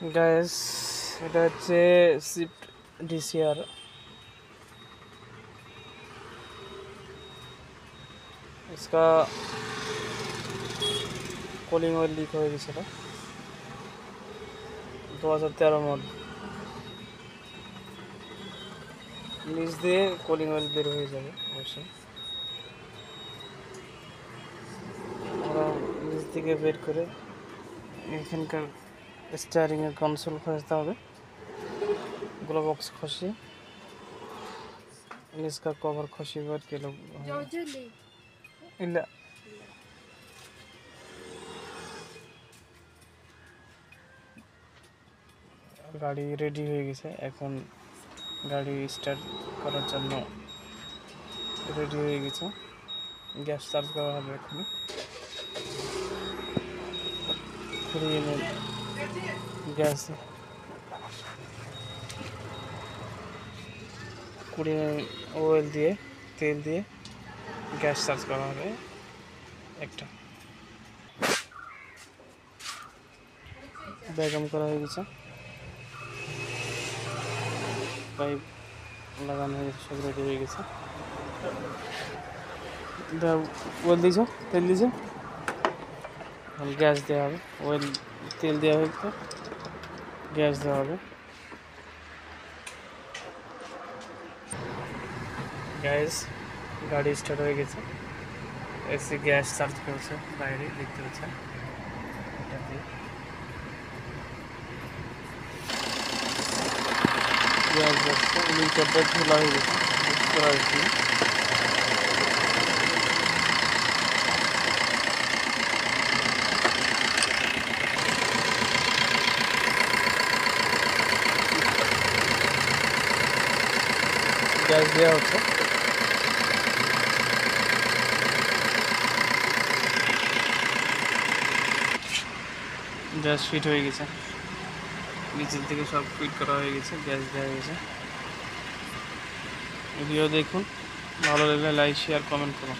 guys এটা হচ্ছে shift DCR इसका कूलिंग ऑयल लीक হয়ে গেছিল 2013 মডেল নিচ দিয়ে কুলিং অয়েল বের হয়ে যাবে অবশ্যই আমরা নিচ থেকে বের করে এখানকার স্টিয়ারিং এর কনসোল খসাতে হবে ग्लो बॉक्स खसी इसका कवर खसी बार के लोग गाड़ी रेडी हो गए এখন गाड़ी स्टार्ट করার জন্য রেডি হয়ে গেছে গ্যাস চার্জ করা হবে এখন গ্যাস ऑयल दिए तेल दिए गैस चार्ज करा হবে একটা বেগম করা হয়ে গেছে পাইপ লাগানো হয়েছে সব রেডি হয়ে গেছে ऑयल দিছো তেল দিছো हम গ্যাস দেওয়া হবে ऑयल তেল দেওয়া হবে তো গ্যাস দেওয়া হবে गाइस गाड़ी स्टार्ट हो गए ऐसे गैस चार्ज करছে বাইরে দেখতে পাচ্ছেন এটা দিয়ে গ্যাস যাচ্ছে লিটারটা খোলা হয়ে গেছে করা হয়েছে গ্যাস দেওয়া হচ্ছে গ্যাস ফিট হয়ে গেছে নিচের থেকে সব ফিট করা হয়ে গেছে গ্যাস দেওয়া হয়েছে ভিডিও দেখুন ভালো লাগলে লাইক শেয়ার কমেন্ট করুন